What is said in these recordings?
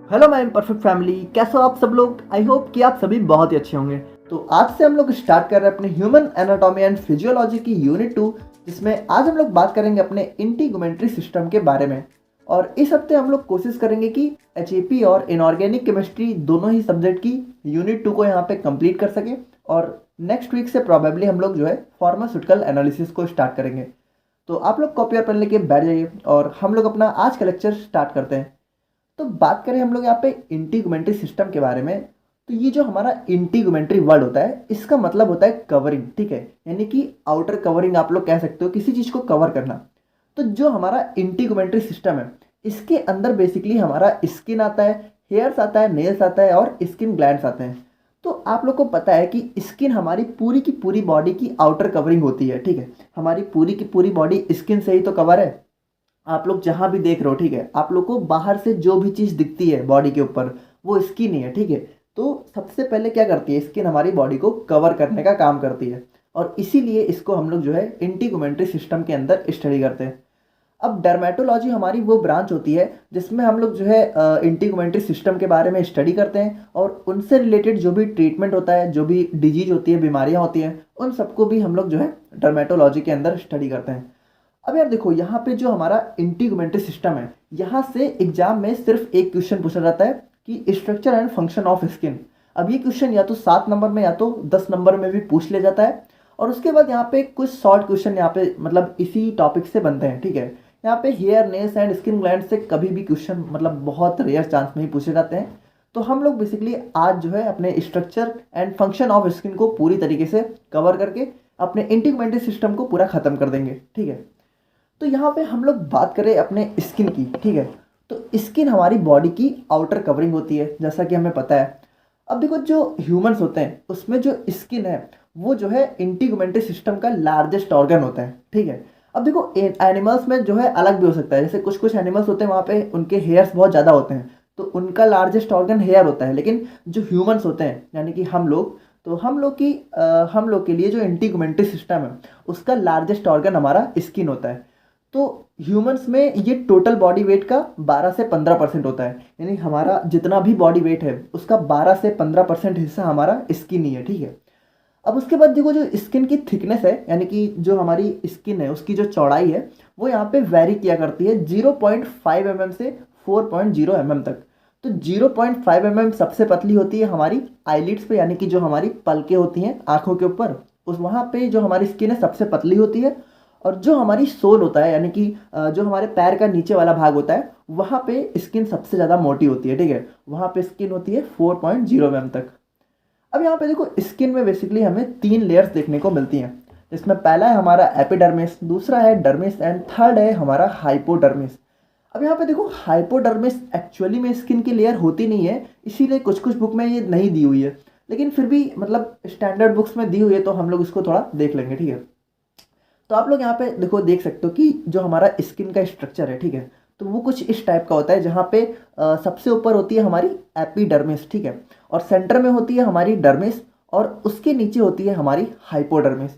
Hello my perfect family, कैसे हो आप सब लोग। आई होप कि आप सभी बहुत ही अच्छे होंगे। तो आज से हम लोग स्टार्ट कर रहे हैं अपने ह्यूमन एनाटॉमी एंड फिजियोलॉजी की यूनिट 2, जिसमें आज हम लोग बात करेंगे अपने इंटीगुमेंट्री सिस्टम के बारे में। और इस हफ्ते हम लोग कोशिश करेंगे कि एचएपी और इनऑर्गेनिक केमिस्ट्री दोनों ही सब्जेक्ट की यूनिट 2 को यहाँ पे कंप्लीट कर सके। और नेक्स्ट वीक से प्रॉबेबली हम लोग जो है फार्मास्यूटिकल एनालिसिस को स्टार्ट करेंगे। तो आप लोग कॉपी और पेन लेके बैठ जाइए और हम लोग अपना आज का लेक्चर स्टार्ट करते हैं। तो बात करें हम लोग यहाँ पे इंटीगुमेंट्री सिस्टम के बारे में, तो ये जो हमारा इंटीगुमेंट्री वर्ड होता है, इसका मतलब होता है कवरिंग, ठीक है। यानी कि आउटर कवरिंग आप लोग कह सकते हो, किसी चीज़ को कवर करना। तो जो हमारा इंटीगुमेंट्री सिस्टम है, इसके अंदर बेसिकली हमारा स्किन आता है, हेयर्स आता है, नेल्स आता है और स्किन ग्लैंड्स आते हैं। तो आप लोग को पता है कि स्किन हमारी पूरी की पूरी बॉडी की आउटर कवरिंग होती है, ठीक है। हमारी पूरी की पूरी बॉडी स्किन से ही तो कवर है। आप लोग जहाँ भी देख रहे हो, ठीक है, आप लोग को बाहर से जो भी चीज़ दिखती है बॉडी के ऊपर, वो स्किन ही है, ठीक है। तो सबसे पहले क्या करती है, स्किन हमारी बॉडी को कवर करने का काम करती है। और इसीलिए इसको हम लोग जो है इंटीगुमेंट्री सिस्टम के अंदर स्टडी करते हैं। अब डर्मेटोलॉजी हमारी वो ब्रांच होती है जिसमें हम लोग जो है इंटीगुमेंट्री सिस्टम के बारे में स्टडी करते हैं, और उनसे रिलेटेड जो भी ट्रीटमेंट होता है, जो भी डिजीज होती है, बीमारियाँ होती हैं, उन सबको भी हम लोग जो है डर्मेटोलॉजी के अंदर स्टडी करते हैं। अब यार देखो, यहाँ पे जो हमारा इंटीगुमेंट्री सिस्टम है, यहाँ से एग्जाम में सिर्फ एक क्वेश्चन पूछा जाता है कि structure and function of skin. अब ये क्वेश्चन या तो 7 नंबर में या तो 10 नंबर में भी पूछ लिया जाता है। और उसके बाद यहाँ पे कुछ शॉर्ट क्वेश्चन यहाँ पे मतलब इसी टॉपिक से बनते हैं, ठीक है। यहाँ पे hair, nails and skin gland से कभी भी क्वेश्चन मतलब बहुत रेयर चांस में ही पूछे जाते हैं। तो हम लोग बेसिकली आज जो है अपने structure and function of skin को पूरी तरीके से कवर करके अपने इंटीगुमेंट्री सिस्टम को पूरा खत्म कर देंगे, ठीक है। तो यहाँ पे हम लोग बात करें अपने स्किन की, ठीक है। तो स्किन हमारी बॉडी की आउटर कवरिंग होती है, जैसा कि हमें पता है। अब देखो, जो ह्यूमंस होते हैं उसमें जो स्किन है वो जो है इंटीगुमेंट्री सिस्टम का लार्जेस्ट ऑर्गन होता है, ठीक है। अब देखो, एनिमल्स में जो है अलग भी हो सकता है। जैसे कुछ कुछ एनिमल्स होते हैं, वहाँ पे उनके हेयर्स बहुत ज़्यादा होते हैं, तो उनका लार्जेस्ट ऑर्गन हेयर होता है। लेकिन जो ह्यूमंस होते हैं, यानी कि हम लोग, तो हम लोग के लिए जो इंटीगुमेंट्री सिस्टम है, उसका लार्जेस्ट ऑर्गन हमारा स्किन होता है। तो ह्यूमंस में ये टोटल बॉडी वेट का 12 से 15% होता है। यानी हमारा जितना भी बॉडी वेट है, उसका 12 से 15% हिस्सा हमारा स्किन ही है, ठीक है। अब उसके बाद देखो, जो स्किन की थिकनेस है, यानी कि जो हमारी स्किन है उसकी जो चौड़ाई है, वो यहाँ पे वेरी किया करती है 0.5 mm से 4.0 mm तक। तो 0.5 mm सबसे पतली होती है हमारी आईलिड्स पे, यानी कि जो हमारी पलकें होती हैं आंखों के ऊपर, उस वहाँ पे जो हमारी स्किन है सबसे पतली होती है। और जो हमारी सोल होता है, यानी कि जो हमारे पैर का नीचे वाला भाग होता है, वहाँ पे स्किन सबसे ज़्यादा मोटी होती है, ठीक है। वहाँ पे स्किन होती है 4.0 mm तक। अब यहाँ पे देखो, स्किन में बेसिकली हमें 3 लेयर्स देखने को मिलती हैं, जिसमें पहला है हमारा एपिडर्मिस, दूसरा है डर्मिस एंड थर्ड है हमारा हाइपोडर्मिस। अब यहाँ पे देखो, हाइपोडर्मिस एक्चुअली में स्किन की लेयर होती नहीं है, इसीलिए कुछ कुछ बुक में ये नहीं दी हुई है। लेकिन फिर भी मतलब स्टैंडर्ड बुक्स में दी हुई है, तो हम लोग इसको थोड़ा देख लेंगे, ठीक है। तो आप लोग यहाँ पे देखो, देख सकते हो कि जो हमारा स्किन का स्ट्रक्चर है, ठीक है, तो वो कुछ इस टाइप का होता है, जहाँ पे सबसे ऊपर होती है हमारी एपिडर्मिस, ठीक है, और सेंटर में होती है हमारी डर्मिस, और उसके नीचे होती है हमारी हाइपोडर्मिस।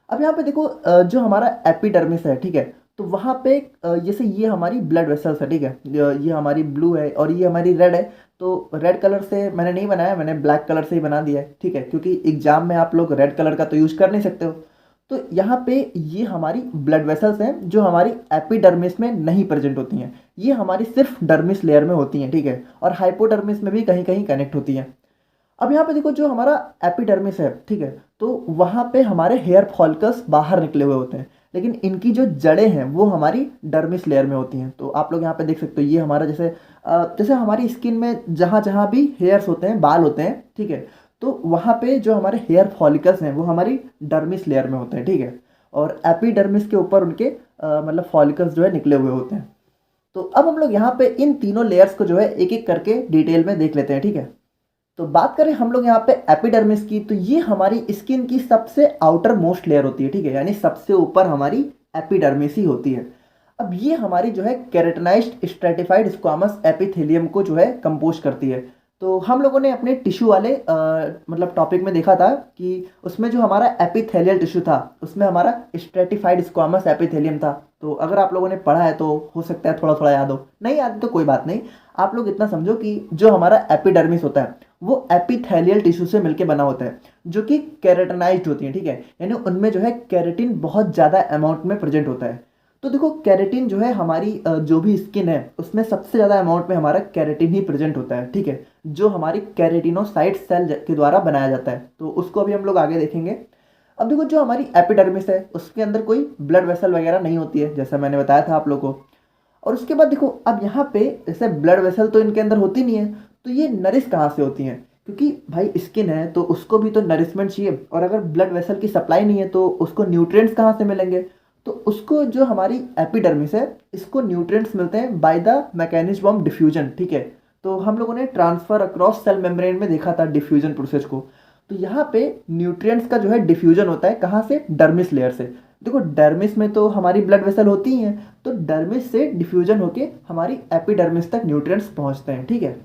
अब यहाँ पे देखो, जो हमारा एपिडर्मिस है, ठीक है, तो वहाँ पे जैसे ये हमारी ब्लड वेसल्स है, ठीक है, ये हमारी ब्लू है और ये हमारी रेड है। तो रेड कलर से मैंने नहीं बनाया, मैंने ब्लैक कलर से ही बना दिया है, ठीक है, क्योंकि एग्जाम में आप लोग रेड कलर का तो यूज़ कर नहीं सकते हो। तो यहाँ पे ये हमारी ब्लड वेसल्स हैं, जो हमारी एपिडर्मिस में नहीं प्रेजेंट होती हैं। ये हमारी सिर्फ डर्मिस लेयर में होती हैं, ठीक है, और हाइपोडर्मिस में भी कहीं कहीं कनेक्ट होती हैं। अब यहाँ पे देखो, जो हमारा एपिडर्मिस है, ठीक है, तो वहाँ पे हमारे हेयर फॉलिकल्स बाहर निकले हुए होते हैं, लेकिन इनकी जो जड़ें हैं वो हमारी डर्मिस लेयर में होती हैं। तो आप लोग यहाँ पे देख सकते हो, ये हमारा जैसे हमारी स्किन में जहाँ जहाँ भी हेयर्स होते हैं, बाल होते हैं, ठीक है, तो वहाँ पे जो हमारे हेयर फॉलिकल्स हैं वो हमारी डर्मिस लेयर में होते हैं, ठीक है, और एपिडर्मिस के ऊपर उनके मतलब फॉलिकल्स जो है निकले हुए होते हैं। तो अब हम लोग यहाँ पे इन तीनों लेयर्स को जो है एक एक करके डिटेल में देख लेते हैं, ठीक है। तो बात करें हम लोग यहाँ पे एपिडर्मिस की, तो ये हमारी स्किन की सबसे आउटर मोस्ट लेयर होती है, ठीक है, यानी सबसे ऊपर हमारी एपिडर्मिस ही होती है। अब ये हमारी जो है केराटिनाइज्ड स्ट्रेटिफाइड स्क्वामस एपिथेलियम को जो है कंपोज करती है। तो हम लोगों ने अपने टिश्यू वाले मतलब टॉपिक में देखा था कि उसमें जो हमारा एपिथेलियल टिश्यू था उसमें हमारा स्ट्रेटिफाइड स्क्वामस एपिथेलियम था। तो अगर आप लोगों ने पढ़ा है तो हो सकता है थोड़ा थोड़ा याद हो, नहीं याद तो कोई बात नहीं। आप लोग इतना समझो कि जो हमारा एपिडर्मिस होता है वो एपिथेलियल टिश्यू से मिलकर बना होता है, जो कि कैरेटनाइज्ड होती है, ठीक है। यानी उनमें जो है कैरेटिन बहुत ज़्यादा अमाउंट में प्रेजेंट होता है। तो देखो कैरेटिन जो है हमारी जो भी स्किन है उसमें सबसे ज़्यादा अमाउंट में हमारा कैरेटिन ही प्रेजेंट होता है, ठीक है, जो हमारी कैरेटिनोसाइट सेल के द्वारा बनाया जाता है। तो उसको अभी हम लोग आगे देखेंगे। अब देखो जो हमारी एपिडर्मिस है उसके अंदर कोई ब्लड वेसल वगैरह नहीं होती है, जैसा मैंने बताया था आप लोगों को। और उसके बाद देखो अब यहाँ पे जैसे ब्लड वेसल तो इनके अंदर होती नहीं है, तो ये नरिश कहाँ से होती हैं? क्योंकि भाई स्किन है तो उसको भी तो नरिशमेंट चाहिए, और अगर ब्लड वेसल की सप्लाई नहीं है तो उसको न्यूट्रिएंट्स कहाँ से मिलेंगे? तो उसको जो हमारी एपिडर्मिस है इसको न्यूट्रिएंट्स मिलते हैं by the mechanism of diffusion, ठीक है। तो हम लोगों ने ट्रांसफर अक्रॉस सेल मेम्ब्रेन में देखा था डिफ्यूजन प्रोसेस को। तो यहाँ पे न्यूट्रिएंट्स का जो है डिफ्यूजन होता है कहाँ से? डर्मिस लेयर से। देखो डर्मिस में तो हमारी ब्लड वेसल होती ही हैं, तो डर्मिस से डिफ्यूजन होके हमारी एपिडर्मिस तक न्यूट्रिएंट्स पहुंचते हैं, ठीक है।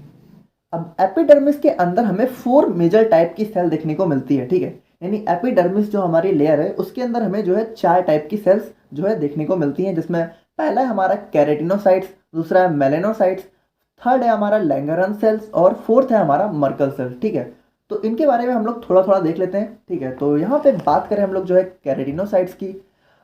अब एपिडर्मिस के अंदर हमें 4 मेजर टाइप की सेल देखने को मिलती है, ठीक है। यानी एपिडर्मिस जो हमारी लेयर है उसके अंदर हमें जो है 4 टाइप की सेल्स जो है देखने को मिलती हैं, जिसमें पहला है हमारा कैरेटिनोसाइट्स, दूसरा है मेलेनोसाइट्स, थर्ड है हमारा लैंगरहंस सेल्स, और फोर्थ है हमारा मर्कल सेल्स, ठीक है। तो इनके बारे में हम लोग थोड़ा थोड़ा देख लेते हैं, ठीक है। तो यहाँ पे बात करें हम लोग जो है कैरेटिनोसाइट्स की।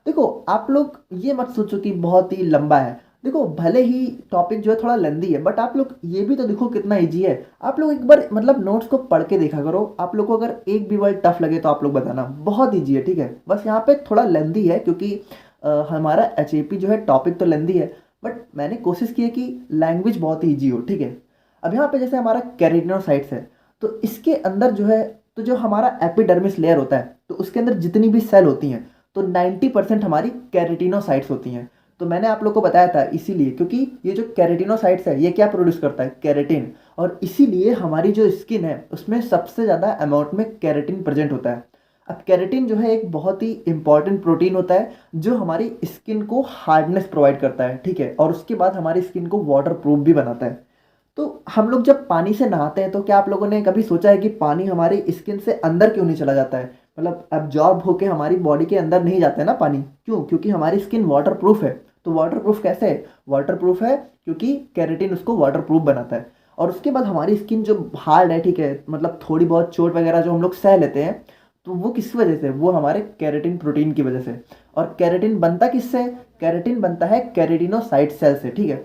देखो आप लोग ये मत सोचो कि बहुत ही लंबा है। देखो भले ही टॉपिक जो है थोड़ा लेंदी है, बट आप लोग ये भी तो देखो कितना इजी है। आप लोग एक बार मतलब नोट्स को पढ़ के देखा करो। आप लोग को अगर एक भी वर्ड टफ लगे तो आप लोग बताना, बहुत इजी है, ठीक है। बस यहाँ पे थोड़ा लेंदी है क्योंकि हमारा एचएपी जो है टॉपिक तो लेंदी है, बट मैंने कोशिश की है कि लैंग्वेज बहुत ही ईजी हो, ठीक है। अब यहाँ पे जैसे हमारा कैरेटिनोसाइट्स है, तो इसके अंदर जो है, तो जो हमारा एपिडर्मिस लेयर होता है तो उसके अंदर जितनी भी सेल होती हैं तो 90% हमारी कैरेटिनोसाइट्स होती हैं। तो मैंने आप लोग को बताया था इसीलिए, क्योंकि ये जो कैरेटिनोसाइट्स है ये क्या प्रोड्यूस करता है? कैरेटिन। और इसीलिए हमारी जो स्किन है उसमें सबसे ज़्यादा अमाउंट में कैरेटिन प्रेजेंट होता है। अब कैरेटिन जो है एक बहुत ही इंपॉर्टेंट प्रोटीन होता है जो हमारी स्किन को हार्डनेस प्रोवाइड करता है, ठीक है, और उसके बाद हमारी स्किन को वाटर प्रूफ भी बनाता है। तो हम लोग जब पानी से नहाते हैं तो क्या आप लोगों ने कभी सोचा है कि पानी हमारी स्किन से अंदर क्यों नहीं चला जाता है? मतलब एब्जॉर्ब होके हमारी बॉडी के अंदर नहीं जाता है ना पानी, क्यों? क्योंकि हमारी स्किन वाटर प्रूफ है। तो वाटर प्रूफ कैसे है? वाटर प्रूफ है क्योंकि कैरेटिन उसको वाटर प्रूफ बनाता है। और उसके बाद हमारी स्किन जो हार्ड है, ठीक है, मतलब थोड़ी बहुत चोट वगैरह जो हम लोग सह लेते हैं, तो वो किस वजह से? वो हमारे कैरेटिन प्रोटीन की वजह से। और कैरेटिन बनता किससे? कैरेटिन बनता है कैरेटिनोसाइट सेल से, ठीक है।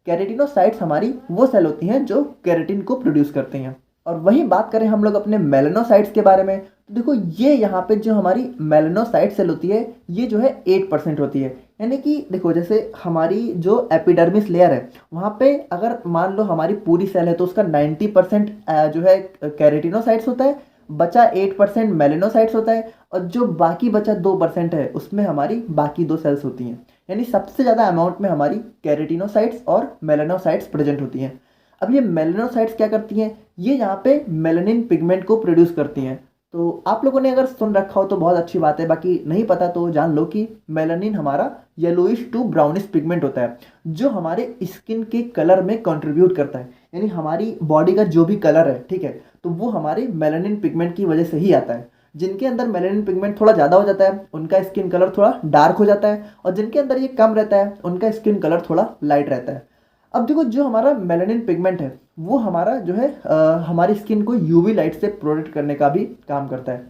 कैरेटिनोसाइट्स हमारी वो सेल होती हैं जो कैरेटिन को प्रोड्यूस करती हैं। और वही बात करें हम लोग अपने मेलेनोसाइट्स के बारे में, तो देखो ये यहाँ पे जो हमारी मेलेनोसाइट सेल होती है ये जो है 8% होती है। यानी कि देखो जैसे हमारी जो एपिडर्मिस लेयर है वहाँ पे अगर मान लो हमारी पूरी सेल है तो उसका 90% जो है कैरेटिनोसाइट्स होता है, बचा 8% मेलेनोसाइट्स होता है, और जो बाकी बचा 2% है उसमें हमारी बाकी 2 सेल्स होती हैं। यानी सबसे ज़्यादा अमाउंट में हमारी कैरेटिनोसाइट्स और मेलेनोसाइट्स प्रेजेंट होती हैं। अब ये मेलेनोसाइट्स क्या करती हैं? ये यहाँ पे मेलानिन पिगमेंट को प्रोड्यूस करती हैं। तो आप लोगों ने अगर सुन रखा हो तो बहुत अच्छी बात है, बाकी नहीं पता तो जान लो कि मेलानिन हमारा येलोइश टू ब्राउनिश पिगमेंट होता है जो हमारे स्किन के कलर में कंट्रीब्यूट करता है। यानी हमारी बॉडी का जो भी कलर है, ठीक है, तो वो हमारे मेलानिन पिगमेंट की वजह से ही आता है। जिनके अंदर मेलानिन पिगमेंट थोड़ा ज़्यादा हो जाता है उनका स्किन कलर थोड़ा डार्क हो जाता है, और जिनके अंदर ये कम रहता है उनका स्किन कलर थोड़ा लाइट रहता है। अब देखो जो हमारा मेलानिन पिगमेंट है वो हमारा जो है हमारी स्किन को यूवी लाइट से प्रोटेक्ट करने का भी काम करता है।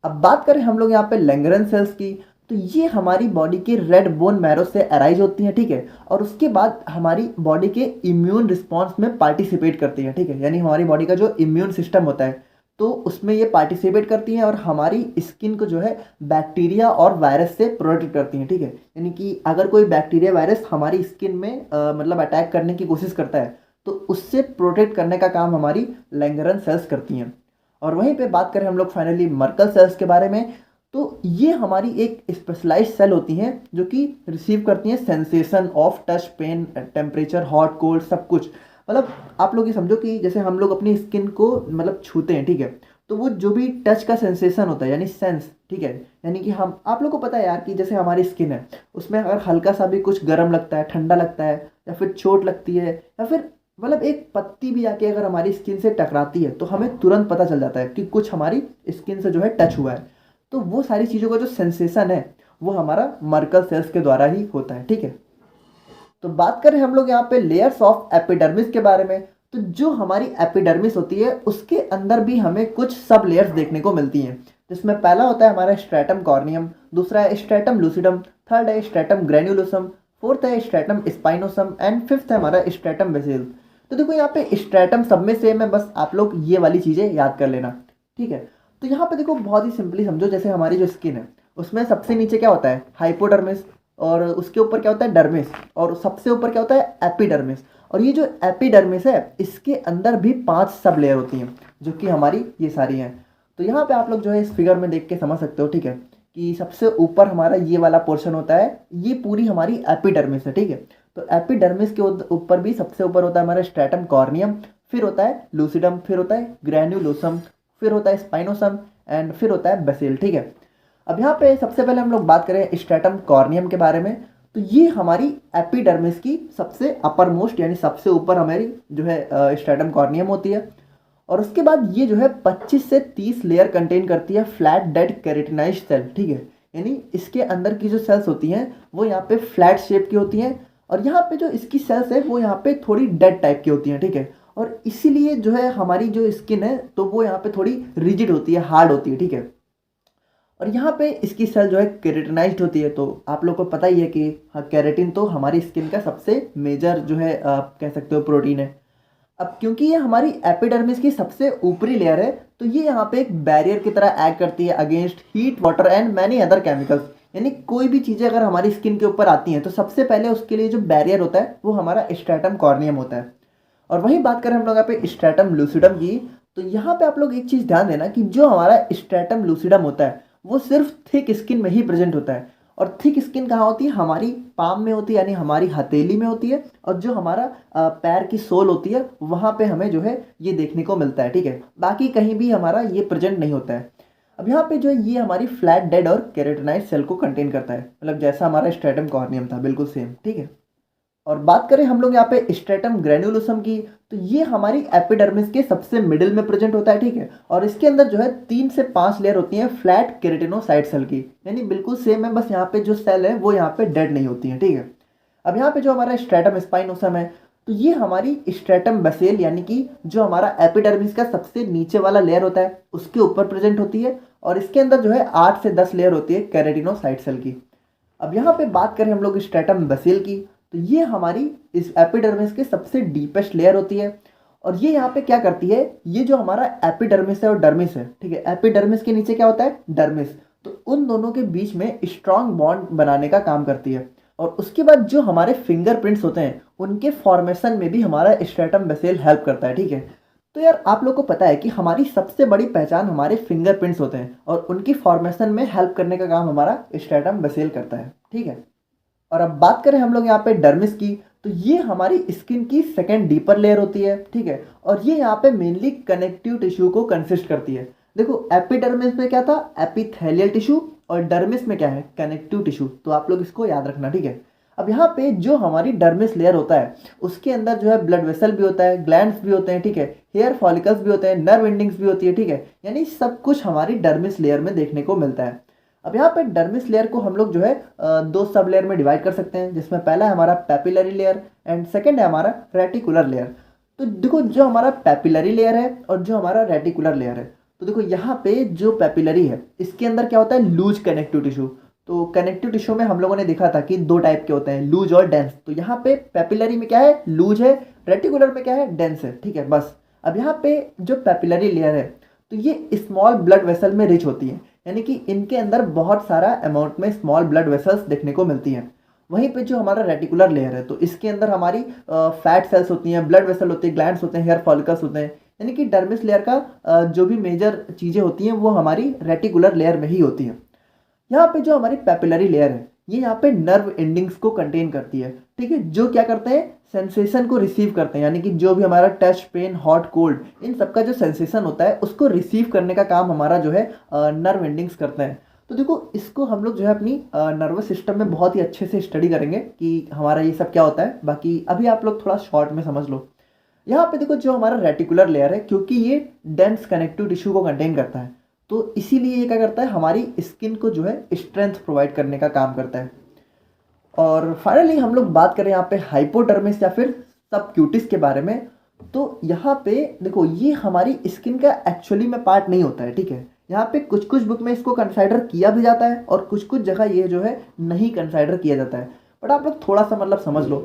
अब बात करें हम लोग यहाँ पे लैंगरहन सेल्स की, तो ये हमारी बॉडी के रेड बोन मैरो से अराइज होती हैं, ठीक है, और उसके बाद हमारी बॉडी के इम्यून रिस्पॉन्स में पार्टिसिपेट करती हैं, ठीक है। यानी हमारी बॉडी का जो इम्यून सिस्टम होता है तो उसमें ये पार्टिसिपेट करती हैं और हमारी स्किन को जो है बैक्टीरिया और वायरस से प्रोटेक्ट करती हैं, ठीक है। यानी कि अगर कोई बैक्टीरिया वायरस हमारी स्किन में मतलब अटैक करने की कोशिश करता है तो उससे प्रोटेक्ट करने का काम हमारी लैंगरहन सेल्स करती हैं। और वहीं पे बात करें हम लोग फाइनली मर्कल सेल्स के बारे में, तो ये हमारी एक स्पेशलाइज्ड सेल होती हैं जो कि रिसीव करती हैं sensation of touch, pain, temperature, hot, cold, सब कुछ। मतलब आप लोग ये समझो कि जैसे हम लोग अपनी स्किन को मतलब छूते हैं, ठीक है, तो वो जो भी टच का सेंसेशन होता है यानी सेंस, ठीक है, यानी कि हम आप लोग को पता है यार कि जैसे हमारी स्किन है उसमें अगर हल्का सा भी कुछ गर्म लगता है, ठंडा लगता है, या फिर चोट लगती है, या फिर मतलब एक पत्ती भी आके अगर हमारी स्किन से टकराती है तो हमें तुरंत पता चल जाता है कि कुछ हमारी स्किन से जो है टच हुआ है। तो वो सारी चीज़ों का जो सेंसेशन है वो हमारा मर्कल सेल्स के द्वारा ही होता है, ठीक है। तो बात करें हम लोग यहाँ पे लेयर्स ऑफ एपिडर्मिस के बारे में, तो जो हमारी एपिडर्मिस होती है उसके अंदर भी हमें कुछ सब लेयर्स देखने को मिलती हैं, जिसमें पहला होता है हमारा स्ट्रेटम कॉर्नियम, दूसरा है स्ट्रेटम लूसिडम, थर्ड है स्ट्रेटम ग्रेन्युलोसम, फोर्थ है स्ट्रेटम स्पाइनोसम एंड फिफ्थ है हमारा स्ट्रेटम बेसिल। तो देखो यहाँ पे स्ट्रेटम सब में सेम है, बस आप लोग ये वाली चीज़ें याद कर लेना, ठीक है। तो यहाँ पे देखो बहुत ही सिंपली समझो, जैसे हमारी जो स्किन है उसमें सबसे नीचे क्या होता है, हाइपोडर्मिस, और उसके ऊपर क्या होता है, डर्मिस, और सबसे ऊपर क्या होता है, एपिडर्मिस। और ये जो एपिडर्मिस है इसके अंदर भी 5 सब लेयर होती हैं जो कि हमारी ये सारी हैं। तो यहाँ पे आप लोग जो है इस फिगर में देख के समझ सकते हो, ठीक है, कि सबसे ऊपर हमारा ये वाला पोर्शन होता है, ये पूरी हमारी एपिडर्मिस है, ठीक है। तो एपिडर्मिस के ऊपर भी सबसे ऊपर होता है हमारा स्ट्रेटम कॉर्नियम, फिर होता है लूसिडम, फिर होता है ग्रैन्युलोसम, फिर होता है स्पाइनोसम एंड फिर होता है बेसिल, ठीक है। अब यहाँ पे सबसे पहले हम लोग बात करें स्ट्रेटम कॉर्नियम के बारे में, तो ये हमारी एपिडर्मिस की सबसे अपर मोस्ट यानी सबसे ऊपर हमारी जो है स्ट्रेटम कॉर्नियम होती है। और उसके बाद ये जो है 25 से 30 लेयर कंटेन करती है फ्लैट डेड केरेटिनाइज्ड सेल, ठीक है। यानी इसके अंदर की जो सेल्स होती हैं वो यहाँ पे फ्लैट शेप की होती हैं, और यहाँ पे जो इसकी सेल्स है वो यहाँ पे थोड़ी डेड टाइप की होती हैं, ठीक है। और इसीलिए जो है हमारी जो स्किन है तो वो यहाँ पे थोड़ी रिजिड होती है, हार्ड होती है, ठीक है। और यहाँ पे इसकी सेल जो है केरेटिनाइज्ड होती है। तो आप लोग को पता ही है कि हाँ, केरेटिन तो हमारी स्किन का सबसे मेजर जो है आप कह सकते हो प्रोटीन है। अब क्योंकि ये हमारी एपिडर्मिस की सबसे ऊपरी लेयर है तो ये यहाँ पे एक बैरियर की तरह एक्ट करती है against heat, water and many other chemicals. यानी कोई भी चीज़ें अगर हमारी स्किन के ऊपर आती हैं तो सबसे पहले उसके लिए जो बैरियर होता है वो हमारा स्ट्रेटम कॉर्नियम होता है। और वहीं बात करें हम लोग यहाँ पे स्ट्रेटम लूसिडम की, तो यहाँ पे आप लोग एक चीज़ ध्यान देना कि जो हमारा स्ट्रेटम लूसिडम होता है वो सिर्फ थिक स्किन में ही प्रेजेंट होता है। और थिक स्किन कहाँ होती है, हमारी पाम में होती है, यानी हमारी हथेली में होती है, और जो हमारा पैर की सोल होती है वहाँ पे हमें जो है ये देखने को मिलता है, ठीक है। बाकी कहीं भी हमारा ये प्रेजेंट नहीं होता है। अब यहाँ पे जो है ये हमारी फ्लैट डेड और केरेटिनाइज सेल को कंटेन करता है, मतलब जैसा हमारा स्ट्रेटम कॉर्नियम था बिल्कुल सेम, ठीक है। और बात करें हम लोग यहाँ पे स्ट्रेटम ग्रेन्युलोसम की, तो ये हमारी एपिडर्मिस के सबसे मिडिल में प्रेजेंट होता है, ठीक है। और इसके अंदर जो है 3 से 5 लेयर होती हैं फ्लैट केरेटिनोसाइट सेल की, यानी बिल्कुल सेम है, बस यहाँ पे जो सेल है वो यहाँ पे डेड नहीं होती है, ठीक है। अब यहाँ पे जो हमारा स्ट्रेटम स्पाइनोसम है तो ये हमारी स्ट्रेटम बेसेल यानी कि जो हमारा एपिडर्मिस का सबसे नीचे वाला लेयर होता है उसके ऊपर प्रेजेंट होती है, और इसके अंदर जो है 8 से 10 लेयर होती है केरेटिनोसाइट सेल की। अब यहाँ पे बात करें हम लोग स्ट्रेटम बेसिल की, तो ये हमारी इस एपिडर्मिस के सबसे डीपेस्ट लेयर होती है। और ये यहाँ पे क्या करती है, ये जो हमारा एपिडर्मिस है और डर्मिस है, ठीक है, एपिडर्मिस के नीचे क्या होता है, डर्मिस, तो उन दोनों के बीच में स्ट्रांग बॉन्ड बनाने का काम करती है। और उसके बाद जो हमारे फिंगरप्रिंट्स होते हैं उनके फॉर्मेशन में भी हमारा स्ट्रेटम बेसेल हेल्प करता है, ठीक है। तो यार आप लोग को पता है कि हमारी सबसे बड़ी पहचान हमारे फिंगरप्रिंट्स होते हैं, और उनकी फॉर्मेशन में हेल्प करने का काम हमारा स्ट्रेटम बेसेल करता है, ठीक है। और अब बात करें हम लोग यहाँ पे डर्मिस की, तो ये हमारी स्किन की सेकेंड डीपर लेयर होती है, ठीक है। और ये यहाँ पे मेनली कनेक्टिव टिश्यू को कंसिस्ट करती है। देखो एपिडर्मिस में क्या था, एपिथेलियल टिश्यू, और डर्मिस में क्या है, कनेक्टिव टिश्यू, तो आप लोग इसको याद रखना, ठीक है। अब यहाँ पे जो हमारी डर्मिस लेयर होता है उसके अंदर जो है ब्लड वेसल भी होता है, ग्लैंड्स भी होते हैं, ठीक है, हेयर फॉलिकल्स भी होते हैं, नर्व एंडिंग्स भी होती है, ठीक है। यानी सब कुछ हमारी डर्मिस लेयर में देखने को मिलता है। अब यहाँ पे डर्मिस लेयर को हम लोग जो है 2 सब लेयर में डिवाइड कर सकते हैं, जिसमें पहला है हमारा पैपिलरी लेयर एंड सेकंड है हमारा रेटिकुलर लेयर। तो देखो जो हमारा पैपिलरी लेयर है और जो हमारा रेटिकुलर लेयर है, तो देखो यहाँ पे जो पैपिलरी है इसके अंदर क्या होता है, लूज कनेक्टिव टिश्यू। तो कनेक्टिव टिश्यू में हम लोगों ने देखा था कि 2 टाइप के होते हैं, लूज और डेंस। तो यहाँ पे पैपिलरी में क्या है, लूज है, रेटिकुलर में क्या है, डेंस है, ठीक है, बस। अब यहाँ पे जो पैपिलरी लेयर है तो ये स्मॉल ब्लड वेसल में रिच होती है, यानी कि इनके अंदर बहुत सारा अमाउंट में स्मॉल ब्लड वेसल्स देखने को मिलती हैं। वहीं पे जो हमारा रेटिकुलर लेयर है तो इसके अंदर हमारी फैट सेल्स होती हैं, ब्लड वेसल होती है, ग्लैंड्स होते हैं, हेयर फॉलिकल्स होते हैं। यानी कि डर्मिस लेयर का जो भी मेजर चीज़ें होती हैं वो हमारी रेटिकुलर लेयर में ही होती हैं। यहाँ पे जो हमारी पैपिलरी लेयर है ये यहाँ पे नर्व एंडिंग्स को कंटेन करती है, ठीक है, जो क्या करते हैं, सेंसेशन को रिसीव करते हैं। यानी कि जो भी हमारा टच, पेन, हॉट, कोल्ड, इन सबका जो सेंसेशन होता है उसको रिसीव करने का काम हमारा जो है नर्व एंडिंग्स करते हैं। तो देखो इसको हम लोग जो है अपनी नर्वस सिस्टम में बहुत ही अच्छे से स्टडी करेंगे कि हमारा ये सब क्या होता है। बाकी अभी आप लोग थोड़ा शॉर्ट में समझ लो। यहाँ पे देखो जो हमारा रेटिकुलर लेयर है, क्योंकि ये डेंस कनेक्टिव टिश्यू को कंटेन करता है, तो इसीलिए ये क्या करता है, हमारी स्किन को जो है स्ट्रेंथ प्रोवाइड करने का काम करता है। और फाइनली हम लोग बात करें यहाँ पे हाइपोडर्मिस या फिर सबक्यूटिस के बारे में, तो यहाँ पे देखो ये हमारी स्किन का एक्चुअली में पार्ट नहीं होता है, ठीक है। यहाँ पे कुछ कुछ बुक में इसको कंसाइडर किया भी जाता है और कुछ कुछ जगह ये जो है नहीं कंसाइडर किया जाता है। बट आप लोग थोड़ा सा मतलब समझ लो,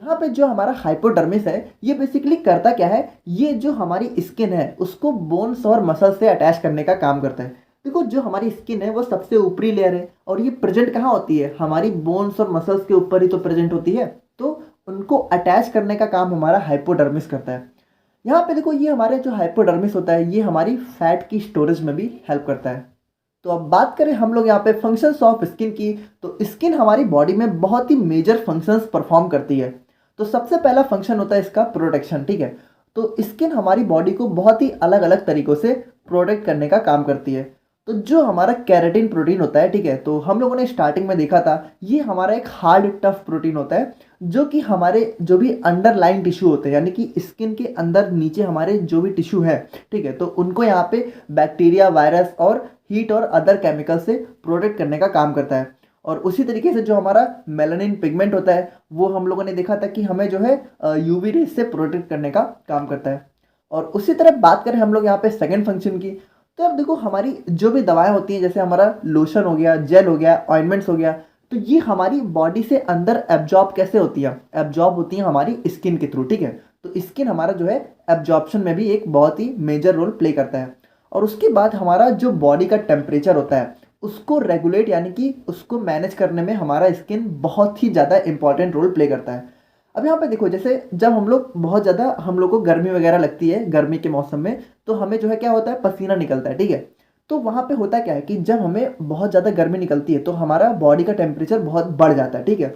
यहाँ पे जो हमारा हाइपोडर्मिस है ये बेसिकली करता क्या है, ये जो हमारी स्किन है उसको बोन्स और मसल से अटैच करने का काम करता है। देखो जो हमारी स्किन है वो सबसे ऊपरी लेयर है और ये प्रेजेंट कहाँ होती है, हमारी बोन्स और मसल्स के ऊपर ही तो प्रेजेंट होती है, तो उनको अटैच करने का काम हमारा हाइपोडर्मिस करता है। यहाँ पे देखो ये हमारे जो हाइपोडर्मिस होता है ये हमारी फैट की स्टोरेज में भी हेल्प करता है। तो अब बात करें हम लोग यहाँ पे फंक्शंस ऑफ स्किन की, तो स्किन हमारी बॉडी में बहुत ही मेजर फंक्शंस परफॉर्म करती है। तो सबसे पहला फंक्शन होता है इसका प्रोटेक्शन, ठीक है। तो स्किन हमारी बॉडी को बहुत ही अलग अलग तरीकों से प्रोटेक्ट करने का काम करती है। तो जो हमारा कैरेटिन प्रोटीन होता है, ठीक है, तो हम लोगों ने स्टार्टिंग में देखा था ये हमारा एक हार्ड टफ प्रोटीन होता है, जो कि हमारे जो भी अंडरलाइन टिश्यू होते हैं, यानी कि स्किन के अंदर नीचे हमारे जो भी टिश्यू है, ठीक है, तो उनको यहाँ पे बैक्टीरिया, वायरस और हीट और अदर केमिकल से प्रोटेक्ट करने का काम करता है। और उसी तरीके से जो हमारा मेलानिन पिगमेंट होता है वो हम लोगों ने देखा था कि हमें जो है यूवी रेज से प्रोटेक्ट करने का काम करता है। और उसी तरह बात करें हम लोग यहाँ पे सेकेंड फंक्शन की, तो अब देखो हमारी जो भी दवाएं होती हैं, जैसे हमारा लोशन हो गया, जेल हो गया, ऑइंटमेंट्स हो गया, तो ये हमारी बॉडी से अंदर एब्जॉर्ब कैसे होती है, एब्जॉर्ब होती है हमारी स्किन के थ्रू, ठीक है। तो स्किन हमारा जो है एब्जॉर्प्शन में भी एक बहुत ही मेजर रोल प्ले करता है। और उसके बाद हमारा जो बॉडी का टेम्परेचर होता है उसको रेगुलेट यानी कि उसको मैनेज करने में हमारा स्किन बहुत ही ज़्यादा इंपॉर्टेंट रोल प्ले करता है। अब यहाँ पे देखो जैसे जब हम लोग बहुत ज़्यादा हम लोग को गर्मी वगैरह लगती है, गर्मी के मौसम में तो हमें जो है क्या होता है, पसीना निकलता है, ठीक है। तो वहाँ पे होता क्या है कि जब हमें बहुत ज़्यादा गर्मी निकलती है तो हमारा बॉडी का टेम्परेचर बहुत बढ़ जाता है, ठीक है।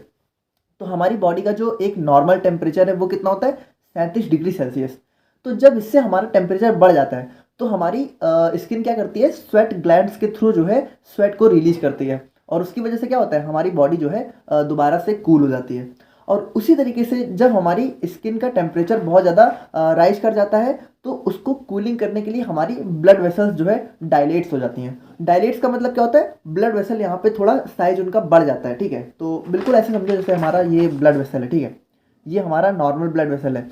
तो हमारी बॉडी का जो एक नॉर्मल टेम्परेचर है वो कितना होता है, 37 डिग्री सेल्सियस। तो जब इससे हमारा टेम्परेचर बढ़ जाता है तो हमारी स्किन क्या करती है, स्वेट ग्लैंड्स के थ्रू जो है स्वेट को रिलीज करती है और उसकी वजह से क्या होता है, हमारी बॉडी जो है दोबारा से कूल हो जाती है। और उसी तरीके से जब हमारी स्किन का टेम्परेचर बहुत ज़्यादा राइज कर जाता है तो उसको कूलिंग करने के लिए हमारी ब्लड वेसल्स जो है डायलेट्स हो जाती हैं। डायलेट्स का मतलब क्या होता है, ब्लड वेसल यहाँ पे थोड़ा साइज उनका बढ़ जाता है, ठीक है। तो बिल्कुल ऐसे समझो जैसे हमारा ये ब्लड वेसल है, ठीक है, ये हमारा नॉर्मल ब्लड वेसल है।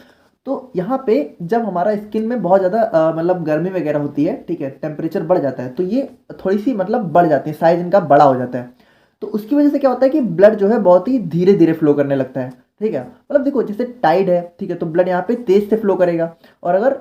तो यहाँ पे जब हमारा स्किन में बहुत ज़्यादा मतलब गर्मी वगैरह होती है, ठीक है, टेम्परेचर बढ़ जाता है तो ये थोड़ी सी मतलब बढ़ जाती है, साइज इनका बड़ा हो जाता है। तो उसकी वजह से क्या होता है कि ब्लड जो है बहुत ही धीरे धीरे फ्लो करने लगता है, ठीक है। मतलब देखो जैसे टाइड है, ठीक है, तो ब्लड यहाँ पे तेज से फ्लो करेगा और अगर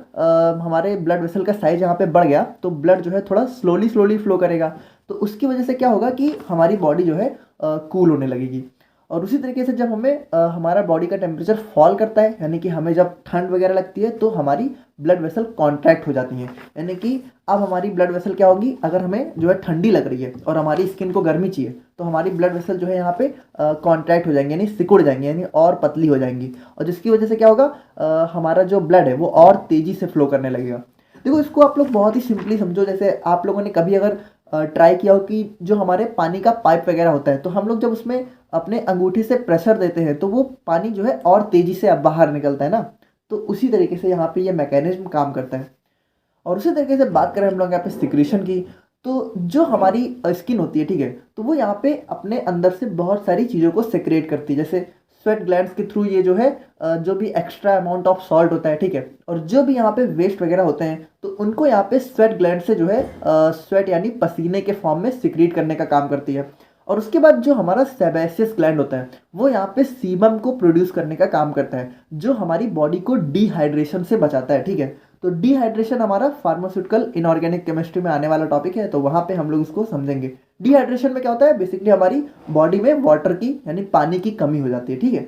हमारे ब्लड वेसल का साइज यहाँ पे बढ़ गया तो ब्लड जो है थोड़ा स्लोली स्लोली फ्लो करेगा। तो उसकी वजह से क्या होगा कि हमारी बॉडी जो है कूल होने लगेगी। और उसी तरीके से जब हमें हमारा बॉडी का टेम्परेचर फॉल करता है, यानी कि हमें जब ठंड वगैरह लगती है तो हमारी ब्लड वेसल कॉन्ट्रैक्ट हो जाती हैं, यानी कि अब हमारी ब्लड वेसल क्या होगी, अगर हमें जो है ठंडी लग रही है और हमारी स्किन को गर्मी चाहिए तो हमारी ब्लड वेसल जो है यहाँ पे कॉन्ट्रैक्ट हो जाएंगे, यानी सिकुड़ जाएंगी, यानी और पतली हो जाएंगी। और जिसकी वजह से क्या होगा, हमारा जो ब्लड है वो और तेज़ी से फ्लो करने लगेगा। देखो इसको आप लोग बहुत ही सिंपली समझो, जैसे आप लोगों ने कभी अगर ट्राई किया हो कि जो हमारे पानी का पाइप वगैरह होता है तो हम लोग जब उसमें अपने अंगूठी से प्रेशर देते हैं तो वो पानी जो है और तेज़ी से अब बाहर निकलता है ना। तो उसी तरीके से यहाँ पे ये मैकेनिज्म काम करता है। और उसी तरीके से बात करें हम लोग यहाँ पे सिक्रीशन की, तो जो हमारी स्किन होती है, ठीक है, तो वो यहाँ पे अपने अंदर से बहुत सारी चीज़ों को सेक्रेट करती है, जैसे स्वेट ग्लैंड्स के थ्रू ये जो है जो भी एक्स्ट्रा अमाउंट ऑफ सॉल्ट होता है, ठीक है, और जो भी यहाँ पे वेस्ट वगैरह होते हैं तो उनको यहाँ पे स्वेट ग्लैंड से जो है स्वेट यानी पसीने के फॉर्म में सिक्रीट करने का काम करती है। और उसके बाद जो हमारा सेबेसियस ग्लैंड होता है वो यहाँ पे सीबम को प्रोड्यूस करने का काम करता है, जो हमारी बॉडी को डिहाइड्रेशन से बचाता है, ठीक है। तो डिहाइड्रेशन हमारा फार्मास्यूटिकल इनऑर्गेनिक केमिस्ट्री में आने वाला टॉपिक है, तो वहाँ पे हम लोग इसको समझेंगे। डिहाइड्रेशन में क्या होता है, बेसिकली हमारी बॉडी में वाटर की यानी पानी की कमी हो जाती है, ठीक है।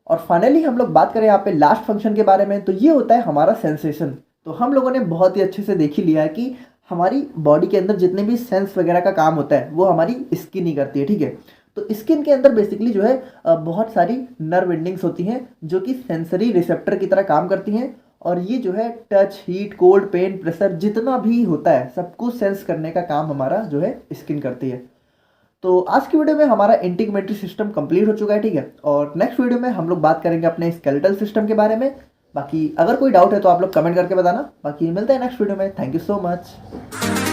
और फाइनली हम लोग बात करें यहाँ पे लास्ट फंक्शन के बारे में, तो ये होता है हमारा सेंसेशन। तो हम लोगों ने बहुत ही अच्छे से देख ही लिया है कि हमारी बॉडी के अंदर जितने भी सेंस वगैरह का काम होता है वो हमारी स्किन ही करती है, ठीक है। तो स्किन के अंदर बेसिकली जो है बहुत सारी नर्व एंडिंग्स होती हैं जो कि सेंसरी रिसेप्टर की तरह काम करती हैं, और ये जो है touch, heat, cold, pain, pressure जितना भी होता है सबको सेंस करने का काम हमारा जो है स्किन करती है। तो आज की वीडियो में हमारा इंटीग्यूमेंट्री सिस्टम कंप्लीट हो चुका है, ठीक है। और नेक्स्ट वीडियो में हम लोग बात करेंगे अपने स्केलेटल सिस्टम के बारे में। बाकी अगर कोई डाउट है तो आप लोग कमेंट करके बताना। बाकी मिलते हैं नेक्स्ट वीडियो में। Thank you so much.